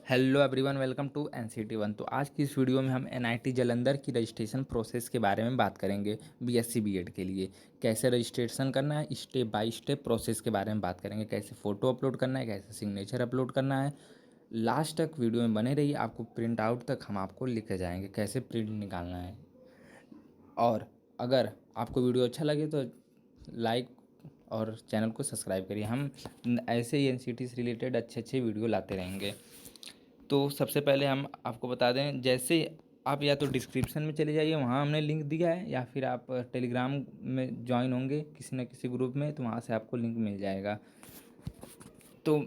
Hello everyone, welcome to NCT one. तो आज की इस वीडियो में हम एनआईटी जालंधर की रजिस्ट्रेशन प्रोसेस के बारे में बात करेंगे। बीएससी बीएड के लिए कैसे रजिस्ट्रेशन करना है, स्टेप बाय स्टेप प्रोसेस के बारे में बात करेंगे। कैसे फ़ोटो अपलोड करना है, कैसे सिग्नेचर अपलोड करना है। लास्ट तक वीडियो में बने रहिए, आपको प्रिंट आउट तक हम आपको लिखे जाएंगे कैसे प्रिंट निकालना है। और अगर आपको वीडियो अच्छा लगे तो लाइक और चैनल को सब्सक्राइब करिए। हम ऐसे ही एनसीटी से रिलेटेड अच्छे अच्छे वीडियो लाते रहेंगे। तो सबसे पहले हम आपको बता दें, जैसे आप या तो डिस्क्रिप्शन में चले जाइए, वहाँ हमने लिंक दिया है, या फिर आप टेलीग्राम में ज्वाइन होंगे किसी न किसी ग्रुप में, तो वहाँ से आपको लिंक मिल जाएगा। तो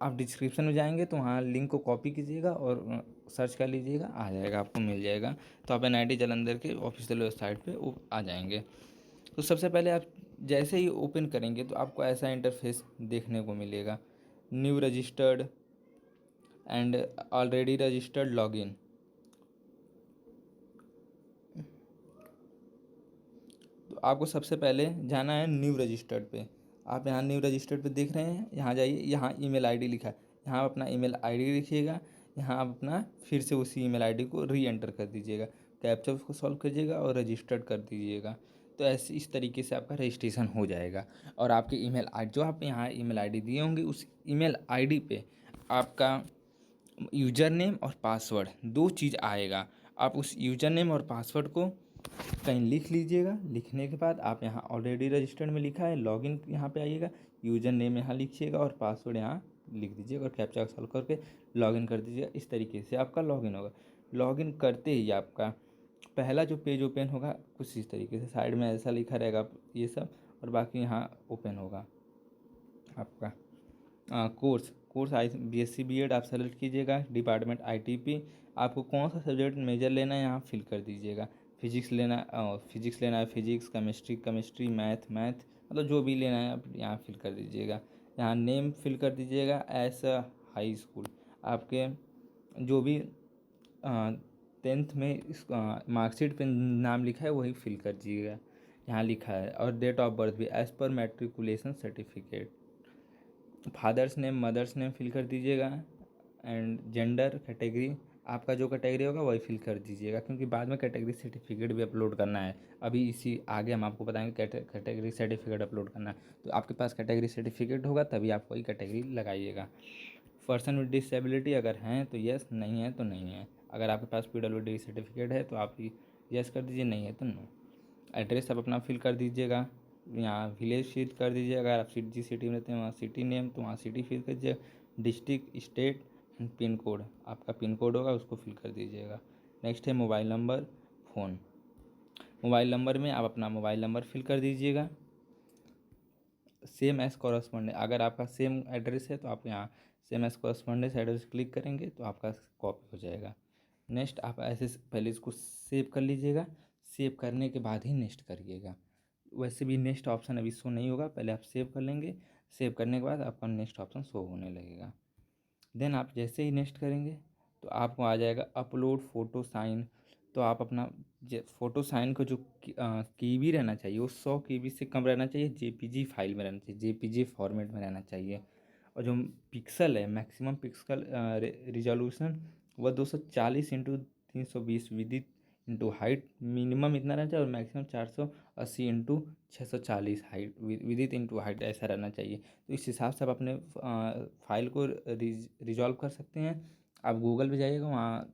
आप डिस्क्रिप्शन में जाएंगे तो वहाँ लिंक को कॉपी कीजिएगा और सर्च कर लीजिएगा, आ जाएगा, आपको मिल जाएगा। तो आप एनआईटी जालंधर के ऑफिशियल वेबसाइट पे आ जाएंगे। तो सबसे पहले आप जैसे ही ओपन करेंगे तो आपको ऐसा इंटरफेस देखने को मिलेगा, new registered and already registered login. तो आपको सबसे पहले जाना है न्यू रजिस्टर्ड पे। आप यहाँ न्यू रजिस्टर्ड पे देख रहे हैं, यहाँ जाइए, यहाँ ईमेल आईडी लिखा है, यहाँ आप अपना ईमेल आईडी लिखिएगा। यहाँ आप अपना फिर से उसी ईमेल आईडी को री एंटर कर दीजिएगा, कैप्चा उसको सॉल्व कीजिएगा और रजिस्टर्ड कर दीजिएगा। तो ऐसे इस तरीके से आपका रजिस्ट्रेशन हो जाएगा। और आपके ईमेल आई जो आप यहाँ ईमेल आईडी दिए होंगे, उस ईमेल आईडी पे आपका यूज़र नेम और पासवर्ड दो चीज़ आएगा। आप उस यूज़र नेम और पासवर्ड को कहीं लिख लीजिएगा। लिखने के बाद आप यहाँ ऑलरेडी रजिस्टर्ड में लिखा है, लॉगिन यहाँ पे आइएगा, यूज़र नेम यहाँ लिखिएगा और पासवर्ड यहाँ लिख दीजिएगा और कैप्चा सॉल्व करके लॉगिन कर दीजिएगा। इस तरीके से आपका लॉगिन होगा। लॉगिन करते ही आपका पहला जो पेज ओपन होगा कुछ इस तरीके से, साइड में ऐसा लिखा रहेगा ये सब, और बाकी यहाँ ओपन होगा आपका course course I BSc BEd आप सेलेक्ट कीजिएगा। डिपार्टमेंट आईटीपी, आपको कौन सा सब्जेक्ट मेजर लेना है यहाँ फिल कर दीजिएगा। फिजिक्स लेना फिजिक्स लेना है, physics, chemistry chemistry, math math, मतलब जो भी लेना है आप यहाँ फिल कर दीजिएगा। यहाँ नेम फिल कर दीजिएगा एज हाई स्कूल। आपके जो भी 10th में इस मार्कशीट पे नाम लिखा है वही फिल कर दीजिएगा, यहाँ लिखा है। और डेट ऑफ बर्थ भी as per matriculation certificate. Father's name mother's name fill कर दीजिएगा। एंड जेंडर कैटेगरी, आपका जो कैटेगरी होगा वही फिल कर दीजिएगा, क्योंकि बाद में कैटेगरी सर्टिफिकेट भी अपलोड करना है। अभी इसी आगे हम आपको बताएंगे कैटेगरी सर्टिफिकेट अपलोड करना है। तो आपके पास कैटेगरी सर्टिफिकेट होगा तभी आप वही कैटेगरी लगाइएगा। पर्सन विद डिसेबिलिटी अगर हैं तो यस, नहीं है तो नहीं है। अगर आपके पास पीडब्ल्यूडी सर्टिफिकेट है तो आप यस कर दीजिए, नहीं है तो नो। एड्रेस आप अपना फिल कर दीजिएगा, यहाँ विलेज फिल कर दीजिए। अगर आप जिस सिटी में रहते हैं वहाँ सिटी नेम, तो वहाँ सिटी फिल कर दीजिए। District, state and pin code, आपका पिन कोड होगा उसको फिल कर दीजिएगा। नेक्स्ट है mobile number, phone. Mobile number में आप अपना मोबाइल नंबर फिल कर दीजिएगा। सेम एस कॉरस्पॉन्डेंट, अगर आपका सेम एड्रेस है तो आप यहाँ same S correspondence address click करेंगे तो आपका कॉपी हो जाएगा। नेक्स्ट आप ऐसे पहले इसको सेव कर लीजिएगा। सेव करने के बाद ही नेक्स्ट करिएगा। वैसे भी नेक्स्ट ऑप्शन अभी शो नहीं होगा, पहले आप सेव कर लेंगे। सेव करने के बाद आपका नेक्स्ट ऑप्शन शो होने लगेगा। देन आप जैसे ही नेक्स्ट करेंगे तो आपको आ जाएगा अपलोड फ़ोटो साइन। तो आप अपना फ़ोटो साइन का जो केबी रहना चाहिए वो 100 केबी से कम रहना चाहिए, जेपीजी फाइल में रहना चाहिए, जेपीजी फॉर्मेट में रहना चाहिए। और जो पिक्सल है, मैक्सिमम पिक्सल रिजोल्यूशन वह 240x320 विदित इंटू हाइट मिनिमम इतना रहना चाहिए, और मैक्सिमम 480x640 हाइट विदित इंटू हाइट ऐसा रहना चाहिए। तो इस हिसाब से आप अपने फाइल को रिजॉल्व कर सकते हैं। आप गूगल पे जाइएगा, वहाँ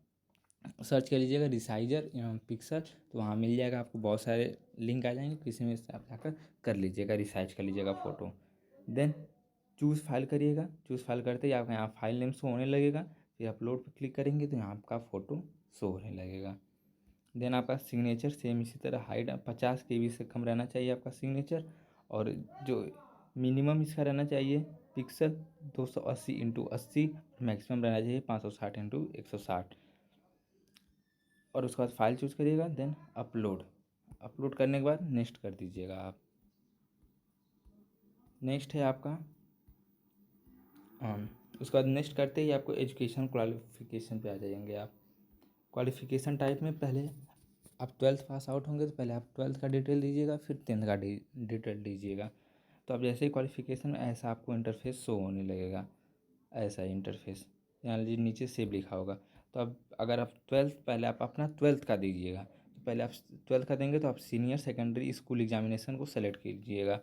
सर्च कर लीजिएगा रिसाइजर पिक्सल, तो वहाँ मिल जाएगा आपको, बहुत सारे लिंक आ जाएंगे, किसी में से आप जाकर कर लीजिएगा, रिसाइज कर लीजिएगा फ़ोटो। देन चूज़ फाइल करिएगा। चूज़ फाइल करते ही आपका यहाँ फाइल नेम शो होने लगेगा। फिर अपलोड पर क्लिक करेंगे तो यहाँ आपका फ़ोटो शो होने लगेगा। देन आपका सिग्नेचर सेम इसी तरह हाइट 50 केबी से कम रहना चाहिए आपका सिग्नेचर। और जो मिनिमम इसका रहना चाहिए पिक्सल 280x80, मैक्सिमम रहना चाहिए 560x160। और उसके बाद फाइल चूज़ करिएगा। देन अपलोड, अपलोड करने के बाद नेक्स्ट कर दीजिएगा आप। नेक्स्ट है आपका उसके बाद नेक्स्ट करते ही आपको एजुकेशन क्वालिफिकेशन पे आ जाएंगे आप। क्वालिफिकेशन टाइप में पहले आप 12th पास आउट होंगे तो पहले आप 12th का डिटेल दीजिएगा, फिर 10th का डिटेल दीजिएगा। तो अब जैसे ही क्वालिफिकेशन में ऐसा आपको इंटरफेस शो होने लगेगा, ऐसा ही इंटरफेस। यहाँ लीजिए नीचे सेव लिखा होगा। तो अब अगर आप ट्वेल्थ, पहले आप अपना ट्वेल्थ का दीजिएगा, तो पहले आप ट्वेल्थ का देंगे तो आप सीनियर सेकेंडरी स्कूल एग्जामिनेशन को सेलेक्ट कीजिएगा।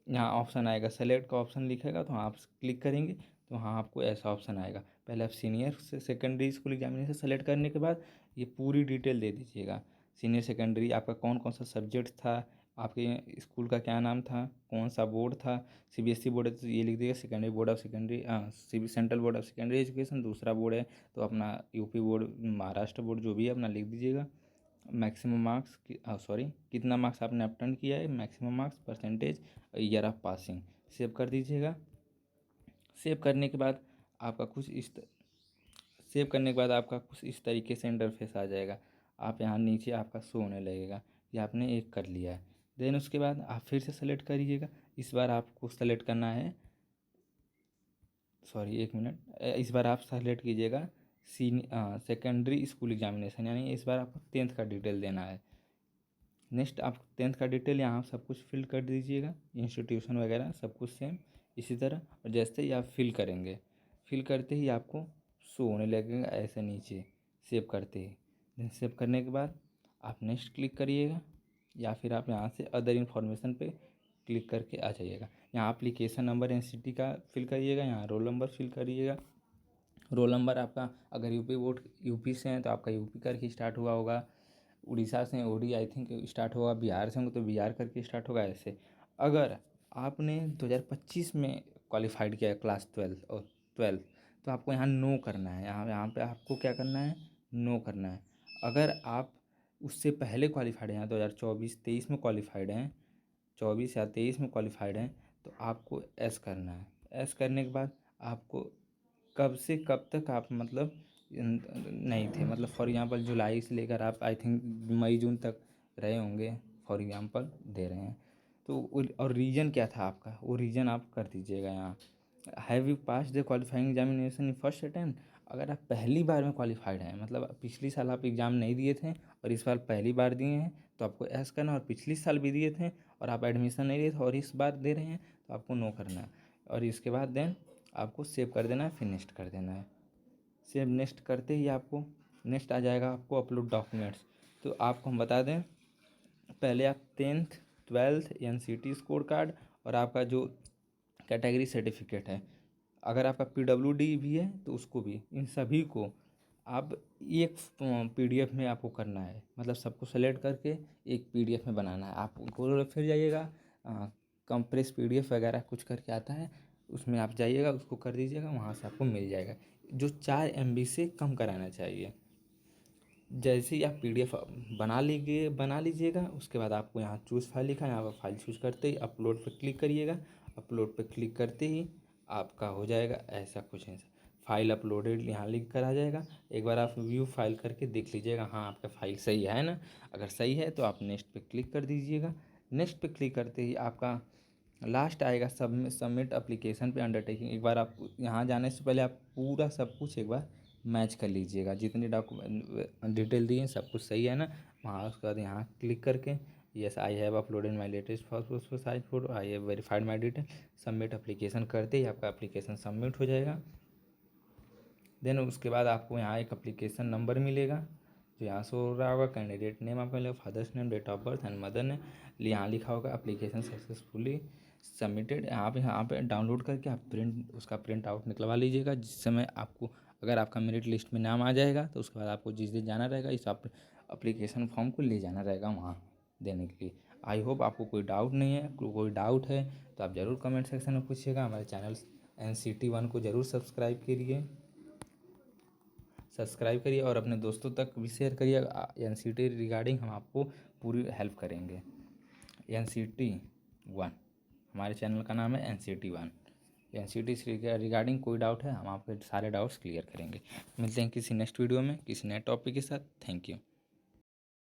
यहाँ ऑप्शन आएगा, सेलेक्ट का ऑप्शन लिखेगा, तो आप क्लिक करेंगे तो वहाँ आपको ऐसा ऑप्शन आएगा। पहले आप senior secondary school examination select करने के बाद ये पूरी डिटेल दे दीजिएगा। सीनियर सेकेंडरी आपका कौन कौन सा सब्जेक्ट था, आपके स्कूल का क्या नाम था, कौन सा बोर्ड था, सीबीएसई बोर्ड है तो ये लिख दीजिएगा secondary board of secondary, central board of secondary education. दूसरा बोर्ड है तो अपना यूपी बोर्ड, महाराष्ट्र बोर्ड, जो भी है अपना लिख दीजिएगा। मैक्सिमम मार्क्स कितना मार्क्स आपने अटेंड किया है, maximum marks, percentage, year of passing, save कर दीजिएगा। सेव करने के बाद आपका कुछ इस सेव करने के बाद आपका कुछ इस तरीके से इंटरफेस आ जाएगा। आप यहाँ नीचे आपका शो होने लगेगा कि आपने एक कर लिया है। देन उसके बाद आप फिर से सेलेक्ट करिएगा। इस बार आपको सेलेक्ट करना है, एक मिनट, इस बार आप सेलेक्ट कीजिएगा सेकेंडरी स्कूल एग्जामिनेशन, यानी इस बार आपको 10th का डिटेल देना है। नेक्स्ट आप 10th का डिटेल यहाँ सब कुछ फिल कर दीजिएगा, इंस्टीट्यूशन वगैरह सब कुछ सेम इसी तरह। और जैसे ही आप फिल करेंगे, फिल करते ही आपको शो होने लगेगा ऐसे नीचे, सेव करते ही। देन सेव करने के बाद आप नेक्स्ट क्लिक करिएगा, या फिर आप यहाँ से अदर इन्फॉर्मेशन पे क्लिक करके आ जाइएगा। यहाँ एप्लीकेशन नंबर एनसीटी का फिल करिएगा, यहाँ रोल नंबर फिल करिएगा। रोल नंबर आपका अगर यूपी से हैं तो आपका यूपी करके स्टार्ट हुआ होगा, उड़ीसा से ओडी आई थिंक स्टार्ट होगा, बिहार से होंगे तो बिहार करके स्टार्ट होगा ऐसे। अगर आपने 2025 में क्वालिफाइड किया है क्लास 12 तो आपको यहाँ नो करना है। यहाँ पे आपको क्या करना है, नो करना है। अगर आप उससे पहले क्वालिफाइड हैं, 2024-23 में क्वालिफाइड हैं, 24 या 23 में क्वालिफाइड हैं, तो आपको एस करना है। एस करने के बाद आपको कब से कब तक आप मतलब नहीं थे, मतलब फॉर एग्ज़ाम्पल जुलाई से लेकर आप आई थिंक मई जून तक रहे होंगे, फॉर एग्ज़ाम्पल दे रहे हैं तो और रीजन क्या था आपका, वो रीजन आप कर दीजिएगा यहाँ। Have you pass the qualifying examination in first attempt. अगर आप पहली बार में क्वालिफाइड हैं, मतलब पिछली साल आप एग्ज़ाम नहीं दिए थे और इस बार पहली बार दिए हैं, तो आपको एस करना। और पिछली साल भी दिए थे और आप एडमिशन नहीं लिए थे और इस बार दे रहे हैं, तो आपको नो करना है। और इसके बाद देन आपको सेव कर देना है, फिर नेक्स्ट कर देना है। सेव नेक्स्ट करते ही आपको नेक्स्ट आ जाएगा, आपको अपलोड डॉक्यूमेंट्स। तो आपको हम बता दें, पहले आप 10th 12th NCT score card और आपका जो कैटेगरी सर्टिफिकेट है, अगर आपका पीडब्ल्यूडी भी है तो उसको भी, इन सभी को आप एक पीडीएफ में आपको करना है, मतलब सबको सेलेक्ट करके एक पीडीएफ में बनाना है। आप उनको फिर जाइएगा, कंप्रेस पीडीएफ वगैरह कुछ करके आता है, उसमें आप जाइएगा, उसको कर दीजिएगा, वहाँ से आपको मिल जाएगा। जो 4 MB से कम कराना चाहिए। जैसे ही आप पीडीएफ बना लीजिएगा, उसके बाद आपको यहाँ चूज़ फाइल लिखा है, यहाँ पर फाइल चूज़ करते ही अपलोड पे क्लिक करिएगा। अपलोड पे क्लिक करते ही आपका हो जाएगा ऐसा कुछ, ऐसा फाइल अपलोडेड यहाँ लिख कर आ जाएगा। एक बार आप व्यू फाइल करके देख लीजिएगा, हाँ आपका फाइल सही है ना। अगर सही है तो आप नेक्स्ट पे क्लिक कर दीजिएगा। नेक्स्ट पे क्लिक करते ही आपका लास्ट आएगा सबमिट अप्लीकेशन पे अंडरटेकिंग। एक बार आप यहाँ जाने से पहले आप पूरा सब कुछ एक बार मैच कर लीजिएगा, जितनी डॉक्यूमेंट डिटेल दी है सब कुछ सही है ना। वहाँ उसके बाद यहाँ क्लिक करके yes I have uploaded my latest passport size photo, I have verified my detail, submit application करते ही आपका अप्लीकेशन सबमिट हो जाएगा। देन उसके बाद आपको यहाँ एक अप्लीकेशन नंबर मिलेगा, जो यहाँ से हो रहा होगा। कैंडिडेट नेम आपका मिलेगा, father's name, date of birth and mother name, यहाँ लिखा होगा अप्लीकेशन सक्सेसफुली सबमिटेड। यहाँ पे डाउनलोड करके आप उसका प्रिंट आउट निकलवा लीजिएगा। जिस समय आपको, अगर आपका मेरिट लिस्ट में नाम आ जाएगा तो उसके बाद आपको जिस दिन जाना रहेगा, इस अप्लीकेशन फॉर्म को ले जाना रहेगा वहाँ देने के लिए। आई होप आपको कोई डाउट नहीं है। कोई डाउट है तो आप ज़रूर कमेंट सेक्शन में पूछिएगा। हमारे चैनल NCT1 को ज़रूर सब्सक्राइब करिए और अपने दोस्तों तक भी शेयर करिए। NCT रिगार्डिंग हम आपको पूरी हेल्प करेंगे। NCT1 हमारे चैनल का नाम है, NCT1। NCT रिगार्डिंग कोई डाउट है, हम आपके सारे डाउट्स क्लियर करेंगे। मिलते हैं किसी नेक्स्ट वीडियो में किसी नए टॉपिक के साथ। Thank you.